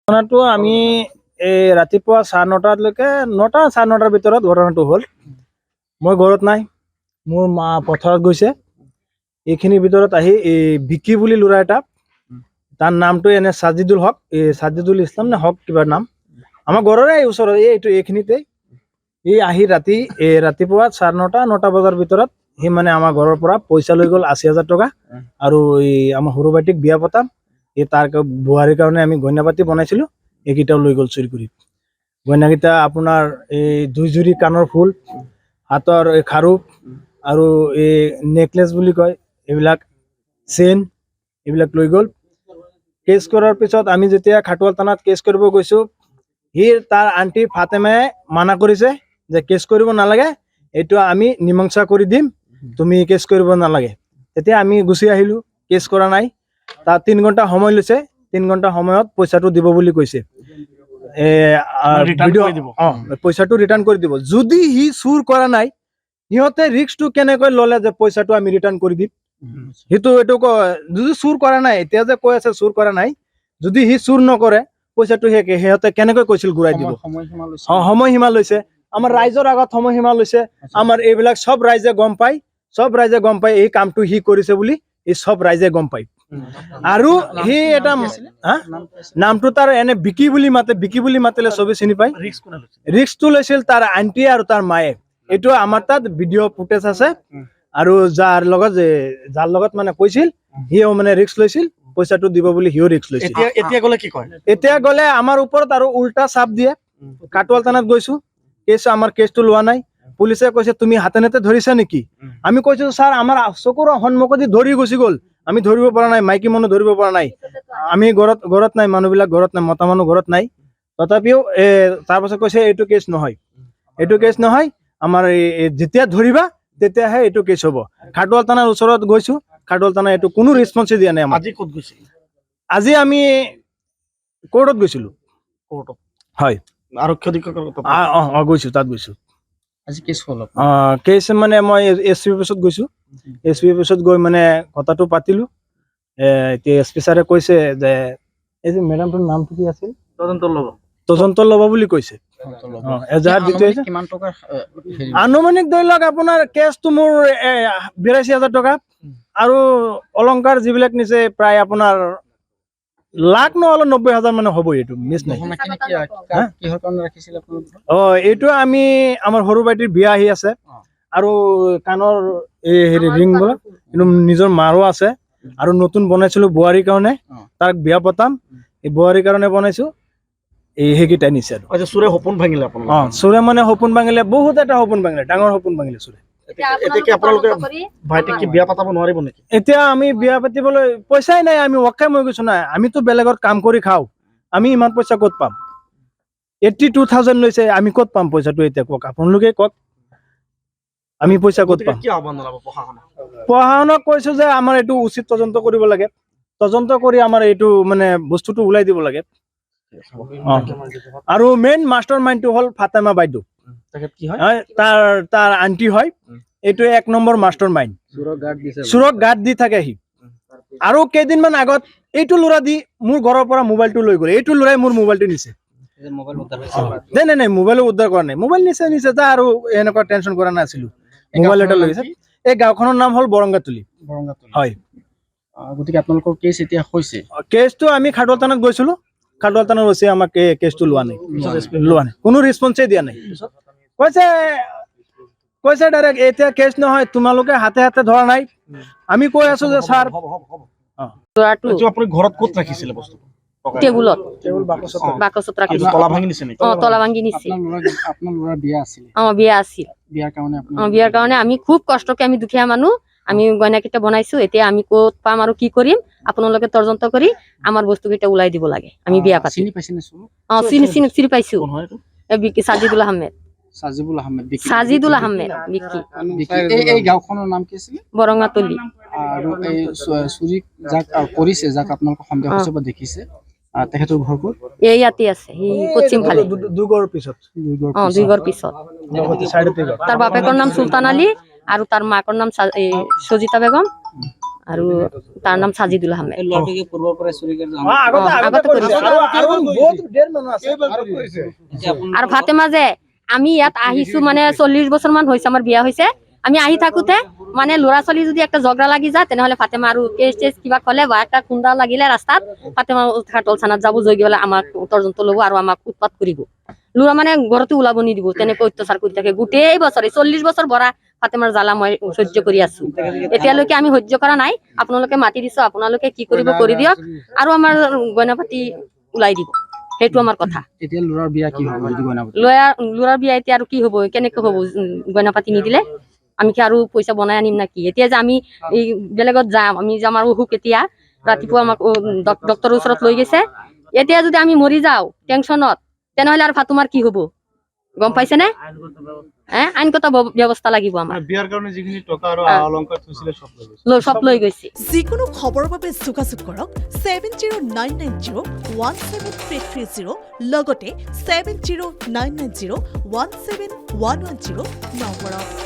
ঘটনাটো আমি ৰাতিপুৱা 9:30লৈকে 9টা 9:30টাৰ ভিতৰত ঘটনাটো হ'ল। মই ঘৰত নাই, মোৰ মা পথাৰত গৈছে। এইখিনিৰ ভিতৰত আহি বিকি বুলি ল'ৰা এটা, তাৰ নামটো এনে সাজিদুল হক, সাজিদুল ইছলাম নে হক কিবা নাম, আমাৰ ঘৰৰে ওচৰত এইখিনিতে। আহি ৰাতিপুৱা 9:30 9টা বজাৰ ভিতৰত সি মানে আমাৰ ঘৰৰ পৰা পইচা লৈ গ'ল 80,000 টকা, আৰু আমাৰ সৰু ভাইটিক বিয়া পতাম, তাৰ বোৱাৰীৰ কাৰণে আমি গইনা পাতি বনাইছিলো, এইকেইটাও লৈ গ'ল চুৰি কৰি। গইনাকেইটা আপোনাৰ দুইজুৰি কাণৰ ফুল, হাতৰ খাৰু, আৰু নেকলেছ বুলি কয় এইবিলাক, চেইন, এইবিলাক লৈ গ'ল। কেছ কৰাৰ পিছত আমি যেতিয়া খাটোৱাল থানাত কেছ কৰিব গৈছো, তাৰ আন্টি ফাতেমাই মানা কৰিছে যে কেছ কৰিব নালাগে, এইটো আমি মীমাংসা কৰি দিম, তুমি কেছ কৰিব নালাগে। তেতিয়া আমি গুচি আহিলো, কেছ কৰা নাই। তাত 3 ঘণ্টা সময় লৈছে, 3 ঘণ্টা সময়ত পইচাটো দিব বুলি কৈছে। পইচাটো ৰিটাৰ্ণ কৰি দিব। যদি সি চুৰ কৰা নাই, সিহঁতে ৰিস্কটো কেনেকৈ ললে যে পইচাটো আমি ৰিটাৰ্ণ কৰি দিম? এইটো যদি চুৰ কৰা নাই, এতিয়া যে কৈ আছে চুৰ কৰা নাই, যদি সি চুৰ নকৰে পইচাটো সিহঁতে কেনেকৈ কৈছিল ঘূৰাই দিব? সময়সীমা লৈছে, আমাৰ ৰাইজৰ আগত সময়সীমা লৈছে। আমাৰ এইবিলাক চব ৰাইজে গম পাই এই কামটো সি কৰিছে বুলি, এই চব ৰাইজে গম পায়। আৰু সি এটা নামটো তাৰ এনে বিকি বুলি মাতে, বিকি বুলি মাতিলে চবে চিনি পায়। ৰিস্কটো লৈছিল তাৰ আন্টি আৰু তাৰ মায়ে। এইটো আমাৰ তাত ভিডিঅ' ফুটেজ আছে, আৰু যাৰ লগত মানে কৈছিল, সিও মানে ৰিস্ক লৈছিল, পইচাটো দিব বুলি সিও ৰিস্ক লৈছিল। এতিয়া গ'লে আমাৰ ওপৰত আৰু উল্টা চাপ দিয়ে। খাটোৱাল থানাত গৈছো, আমাৰ কেছটো লোৱা নাই। পুলিচে কৈছে তুমি হাতে নাতে ধৰিছা নেকি? আমি কৈছো ছাৰ আমাৰ চকুৰ সন্মুখত ধৰি গুচি গ'ল, আমি ধৰিব পৰা নাই, মাইকী মানুহ ধৰিব পৰা নাই, আমি ঘৰত নাই, মানুহবিলাক ঘৰত নাই, মতা মানুহ ঘৰত নাই। তথাপিও তাৰ পাছত কৈছে এইটো কেছ নহয়, আমাৰ যেতিয়া ধৰিবা তেতিয়াহে এইটো কেছ হ'ব। খাটোৱাল থানাৰ ওচৰত গৈছো, খাটোৱাল থানাই এইটো কোনো ৰেছপন্সে দিয়া নাই আমাক। আজি আমি কোৰ্টত গৈছিলো। হয়, আৰক্ষী অধীক্ষক গৈছো, তাত গৈছো। কেছ মানে মই SP অফিচত গৈছো, SP অফিচত গৈ মানে কথাটো পাতিলো। এতিয়া SP ছাৰে কৈছে যে এই যে মেডামটোৰ নামটো কি আছিল, তদন্ত ল'ব বুলি কৈছে। আনুমানিক ধৰি লওক আপোনাৰ কেছটো মোৰ 82,000 টকা, আৰু অলংকাৰ যিবিলাক নিছে প্ৰায় আপোনাৰ লাখ নহ'লে 90,000 মানে হ'ব। এইটো মিছ নাই। এইটো আমি আমাৰ সৰু ভাইটিৰ বিয়া আহি আছে, আৰু কাণৰ ৰিং নিজৰ মাৰো আছে, আৰু নতুন বনাইছিলো বোৱাৰীৰ কাৰণে, তাক বিয়া পতাম, এই বোৱাৰীৰ কাৰণে বনাইছো। সেইকেইটা নিছে আৰু চোৰে সপোন ভাঙিলে। চোৰে মানে সপোন ভাঙিলে, বহুত এটা সপোন ভাঙিলে, ডাঙৰ সপোন ভাঙিলে চোৰে। এতিয়া আমি বিয়া পাতিবলৈ পইচাই নাই, আমি অক্ষম হৈ গৈছো না। আমিতো বেলেগত কাম কৰি খাওঁ, আমি ইমান পইচা ক'ত পাম? 82,000 লৈছে, আমি ক'ত পাম পইচাটো? এতিয়া কওক, আপোনালোকে কওক, আমি পইচা ক'ত পাম? প্ৰশাসনক কৈছো যে আমাৰ এইটো উচিত তদন্ত কৰিব লাগে, তদন্ত কৰি আমাৰ এইটো মানে বস্তুটো ওলাই দিব লাগে। আৰু মেইন মাষ্টাৰ মাইণ্ডটো হ'ল ফাতেমা বাইদেউ, তাৰ আন্টি হয়। এইটো 1 নম্বৰ মাষ্টাৰ মাইণ্ড, চোৰক গাত দি থাকে সি। আৰু কেইদিনমান আগত এইটো ল'ৰা দি মোৰ ঘৰৰ পৰা মোবাইলটো লৈ গ'ল। এইটো ল'ৰাই মোৰ মোবাইলটো নিছে। নাই, মোবাইলো উদ্ধাৰ কৰা নাই, মোবাইল নিছে যা, আৰু এনেকুৱা টেনচন কৰা নাছিলো। মোবাইল এটা লৈ গৈছে। এই গাঁওখনৰ নাম হ'ল বৰংগাতুলি। হয়, গতিকে আপোনালোকৰ কেছ এতিয়া হৈছে? কেছটো আমি খাটোৱাল থানাত গৈছিলো, খাটোৱাল থানাত গৈছে, আমাক কেছটো লোৱা নাই, কোনো ৰেছপন্সে দিয়া নাই। কৈছে ডাইৰেক্ট এতিয়া কেছ নহয়, তোমালোকে হাতে হাতে ধৰা নাই। আমি কৈ আছো যে ছাৰ, আপুনি ঘৰত ক'ত ৰাখিছিলে বস্তু? টেবুলত, বাকচত ৰাখিছিল। তলা ভাঙি নিছে। আপোনাৰ ল'ৰাৰ বিয়া আছিল? বিয়া আছিল। বিয়াৰ কাৰণে আমি খুব কষ্টকে, আমি দুখীয়া মানুহ, আমি গইনাকেইটা বনাইছো। এতিয়া আমি ক'ত পাম আৰু কি কৰিম? আপোনালোকে তদন্ত কৰি আমাৰ বস্তু কেইটা ওলাই দিব লাগে। আমি বিয়া পাতি চিনি পাইছো। সাজিদুল আহমেদ। সাজিদুল আহমেদ বিকি। এই গাঁওখনৰ নাম কি আছিল? বৰঙাতলি। আৰু এই চুৰি যাক কৰিছে, যাক আপোনালোকে সন্দেহ হৈছে বা দেখিছে, তেখেতৰ ঘৰ ক'ত? ইয়াতে আছে, সি পশ্চিম ফালে, 2 ঘৰ পিছত। 2 ঘৰ পিছত। তাৰ বাপেকৰ নাম চুলতান আলী, আৰু তাৰ মাকৰ নাম সজিতা বেগম, আৰু তাৰ নাম সাজিদুল আহমেদ এই ল'ৰাটোকে পূৰ্বৰ পৰাই চুৰি কৰি আগতে কৰিছে। আৰু বহুত ঢেৰ মানুহ আছে এতিয়া আপুনি আৰু ফাতেমা যে আমি ইয়াত আহিছো মানে 40 বছৰ মান হৈছে আমাৰ বিয়া হৈছে আমি আহি থাকোতে মানে ল'ৰা ছোৱালী যদি একটা ঝগড়া লাগি যায় তেনেহলে ফাতেমা আৰু কেছ কিবা ক'লে বা একটা খুন্দা লাগিলে ৰাস্তাত ফাতেমা ঘাটল থানাত যাব জয় গলে আমাক তদন্ত ল'ব আৰু আমাক উৎপাত কৰিব ল'ৰা মানে ঘৰতে ওলাব নিদিব তেনেকৈ অত্যাচাৰ কৰি থাকে গোটেই বছৰে 40 বছৰ বৰা ফাতেমাৰ জ্বালা মই সহ্য কৰি আছো এতিয়ালৈকে আমি সহ্য কৰা নাই আপোনালোকে মাতি দিছো আপোনালোকে কি কৰিব কৰি দিয়ক আৰু আমাৰ গয়না পাতি ওলাই দিব সেইটো আমাৰ কথা এতিয়া ল'ৰাৰ বিয়া কি হ'ব যদি গয়না পাতি ল'ৰাৰ বিয়া এতিয়া আৰু কি হ'ব কেনেকৈ হ'ব গয়না পাতি নিদিলে আমি কি আৰু পইচা বনাই আনিম নাকি এতিয়া যে আমি এই বেলেগত যাম আমি যাম আৰু অসুখ এতিয়া ৰাতিপুৱা আমাক ডক্টৰৰ ওচৰত লৈ গৈছে এতিয়া যদি আমি মৰি যাওঁ টেনচনত তেনেহলে আৰু ফাতেমাৰ কি হ'ব গম পাইছে নে আইনগত ব্যৱস্থা লাগিব আমাৰ বিয়াৰ কাৰণে যিখিনি টকা আৰু অলংকাৰ থৈছিলে সব লৈ গৈছে যিকোনো খবৰৰ বাবে যোগাযোগ কৰক 7099017330 লগতে 7099017110 নম্বৰত